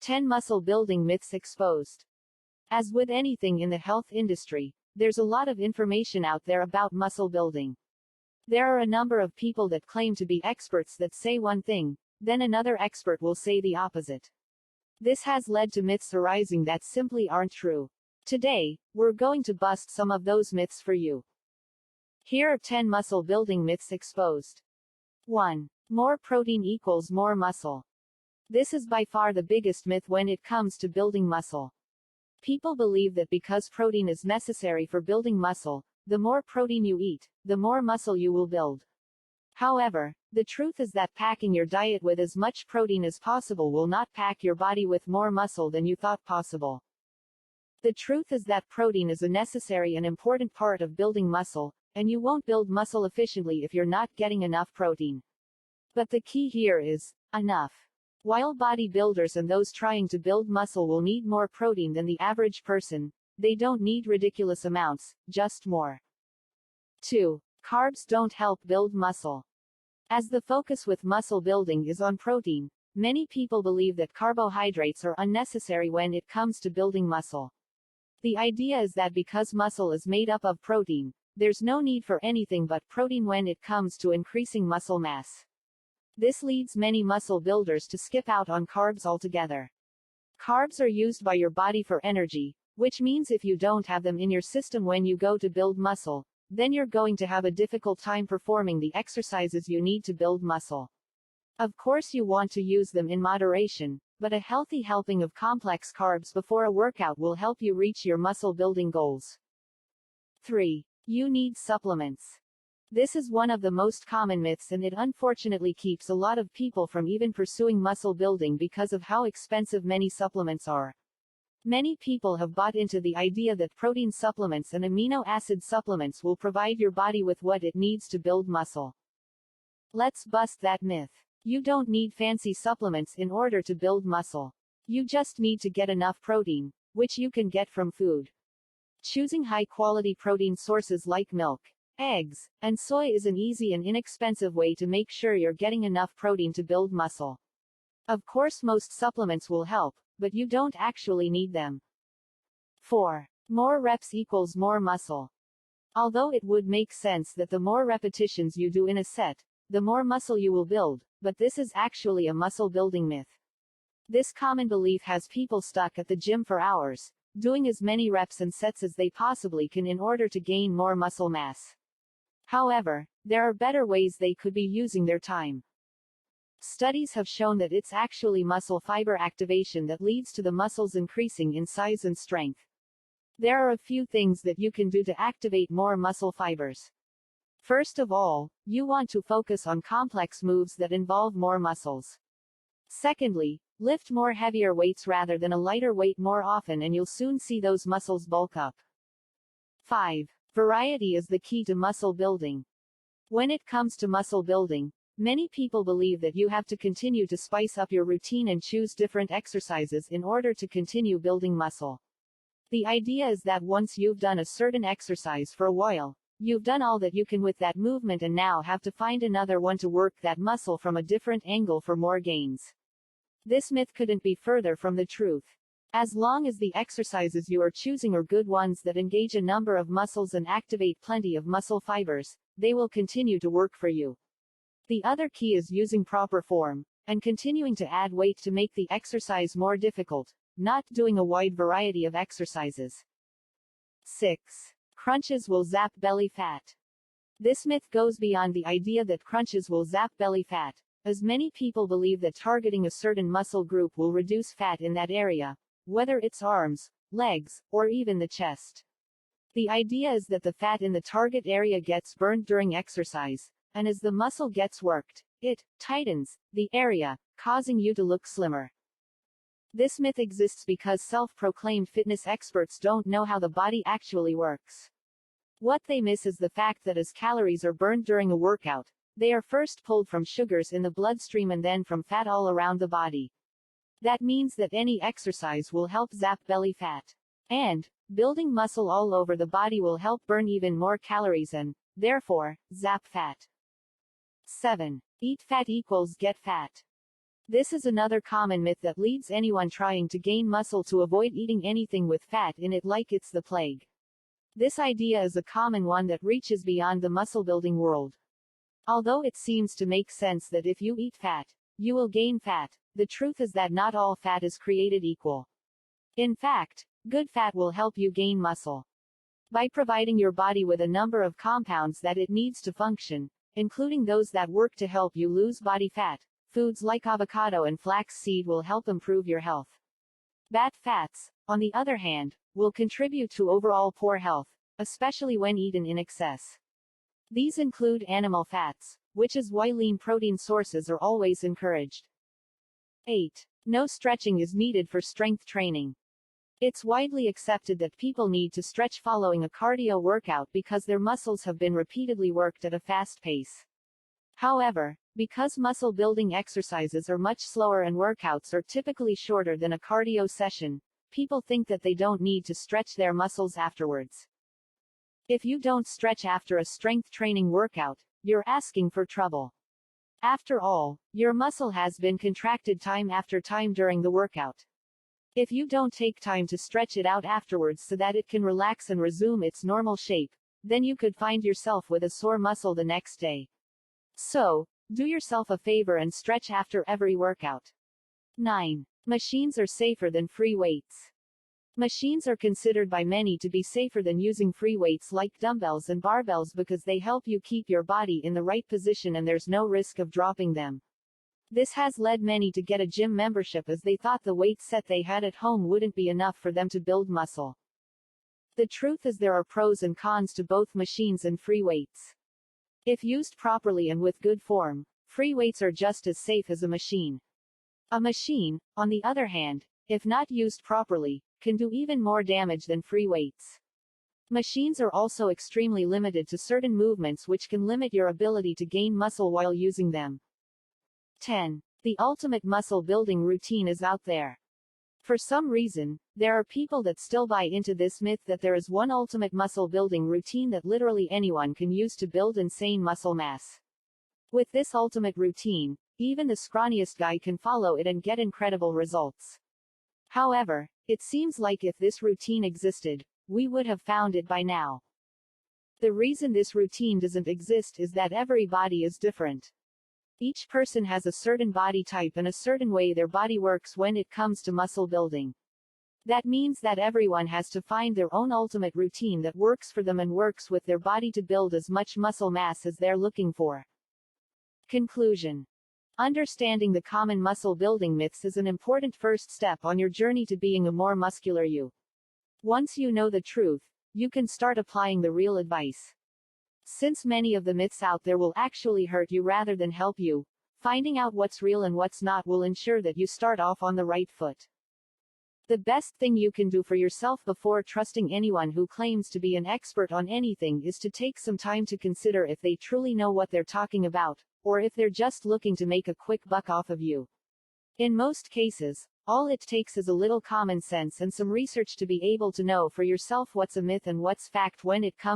10 Muscle Building Myths Exposed. As with anything in the health industry, there's a lot of information out there about muscle building. There are a number of people that claim to be experts that say one thing, then another expert will say the opposite. This has led to myths arising that simply aren't true. Today, we're going to bust some of those myths for you. Here are 10 muscle building myths exposed. 1. More protein equals more muscle. This is by far the biggest myth when it comes to building muscle. People believe that because protein is necessary for building muscle, the more protein you eat, the more muscle you will build. However, the truth is that packing your diet with as much protein as possible will not pack your body with more muscle than you thought possible. The truth is that protein is a necessary and important part of building muscle, and you won't build muscle efficiently if you're not getting enough protein. But the key here is enough. While bodybuilders and those trying to build muscle will need more protein than the average person, they don't need ridiculous amounts, just more. 2. Carbs don't help build muscle. As the focus with muscle building is on protein, many people believe that carbohydrates are unnecessary when it comes to building muscle. The idea is that because muscle is made up of protein, there's no need for anything but protein when it comes to increasing muscle mass. This leads many muscle builders to skip out on carbs altogether. Carbs are used by your body for energy, which means if you don't have them in your system when you go to build muscle, then you're going to have a difficult time performing the exercises you need to build muscle. Of course, you want to use them in moderation, but a healthy helping of complex carbs before a workout will help you reach your muscle building goals. 3. You need supplements. This is one of the most common myths, and it unfortunately keeps a lot of people from even pursuing muscle building because of how expensive many supplements are. Many people have bought into the idea that protein supplements and amino acid supplements will provide your body with what it needs to build muscle. Let's bust that myth. You don't need fancy supplements in order to build muscle. You just need to get enough protein, which you can get from food. Choosing high-quality protein sources like milk, eggs, and soy is an easy and inexpensive way to make sure you're getting enough protein to build muscle. Of course, most supplements will help, but you don't actually need them. 4. More reps equals more muscle. Although it would make sense that the more repetitions you do in a set, the more muscle you will build, but this is actually a muscle building myth. This common belief has people stuck at the gym for hours, doing as many reps and sets as they possibly can in order to gain more muscle mass. However, there are better ways they could be using their time. Studies have shown that it's actually muscle fiber activation that leads to the muscles increasing in size and strength. There are a few things that you can do to activate more muscle fibers. First of all, you want to focus on complex moves that involve more muscles. Secondly, lift more heavier weights rather than a lighter weight more often, and you'll soon see those muscles bulk up. 5. Variety is the key to muscle building. When it comes to muscle building, many people believe that you have to continue to spice up your routine and choose different exercises in order to continue building muscle. The idea is that once you've done a certain exercise for a while, you've done all that you can with that movement and now have to find another one to work that muscle from a different angle for more gains. This myth couldn't be further from the truth. As long as the exercises you are choosing are good ones that engage a number of muscles and activate plenty of muscle fibers, they will continue to work for you. The other key is using proper form, and continuing to add weight to make the exercise more difficult, not doing a wide variety of exercises. 6. Crunches will zap belly fat. This myth goes beyond the idea that crunches will zap belly fat, as many people believe that targeting a certain muscle group will reduce fat in that area, whether it's arms, legs, or even the chest. The idea is that the fat in the target area gets burned during exercise, and as the muscle gets worked, it tightens the area, causing you to look slimmer. This myth exists because self-proclaimed fitness experts don't know how the body actually works. What they miss is the fact that as calories are burned during a workout, they are first pulled from sugars in the bloodstream and then from fat all around the body. That means that any exercise will help zap belly fat. And building muscle all over the body will help burn even more calories and, therefore, zap fat. 7. Eat fat equals get fat. This is another common myth that leads anyone trying to gain muscle to avoid eating anything with fat in it like it's the plague. This idea is a common one that reaches beyond the muscle-building world. Although it seems to make sense that if you eat fat, you will gain fat, the truth is that not all fat is created equal. In fact, good fat will help you gain muscle by providing your body with a number of compounds that it needs to function, including those that work to help you lose body fat. Foods like avocado and flax seed will help improve your health. Bad fats, on the other hand, will contribute to overall poor health, especially when eaten in excess. These include animal fats, which is why lean protein sources are always encouraged. 8. No stretching is needed for strength training. It's widely accepted that people need to stretch following a cardio workout because their muscles have been repeatedly worked at a fast pace. However, because muscle-building exercises are much slower and workouts are typically shorter than a cardio session, people think that they don't need to stretch their muscles afterwards. If you don't stretch after a strength training workout, you're asking for trouble. After all, your muscle has been contracted time after time during the workout. If you don't take time to stretch it out afterwards so that it can relax and resume its normal shape, then you could find yourself with a sore muscle the next day. So, do yourself a favor and stretch after every workout. 9. Machines are safer than free weights. Machines are considered by many to be safer than using free weights like dumbbells and barbells because they help you keep your body in the right position and there's no risk of dropping them. This has led many to get a gym membership as they thought the weight set they had at home wouldn't be enough for them to build muscle. The truth is there are pros and cons to both machines and free weights. If used properly and with good form, free weights are just as safe as a machine. A machine, on the other hand, if not used properly, can do even more damage than free weights. Machines are also extremely limited to certain movements which can limit your ability to gain muscle while using them. 10. The ultimate muscle building routine is out there. For some reason, there are people that still buy into this myth that there is one ultimate muscle building routine that literally anyone can use to build insane muscle mass. With this ultimate routine, even the scrawniest guy can follow it and get incredible results. However, it seems like if this routine existed, we would have found it by now. The reason this routine doesn't exist is that every body is different. Each person has a certain body type and a certain way their body works when it comes to muscle building. That means that everyone has to find their own ultimate routine that works for them and works with their body to build as much muscle mass as they're looking for. Conclusion. Understanding the common muscle building myths is an important first step on your journey to being a more muscular you. Once you know the truth, you can start applying the real advice. Since many of the myths out there will actually hurt you rather than help you, finding out what's real and what's not will ensure that you start off on the right foot. The best thing you can do for yourself before trusting anyone who claims to be an expert on anything is to take some time to consider if they truly know what they're talking about, or if they're just looking to make a quick buck off of you. In most cases, all it takes is a little common sense and some research to be able to know for yourself what's a myth and what's fact when it comes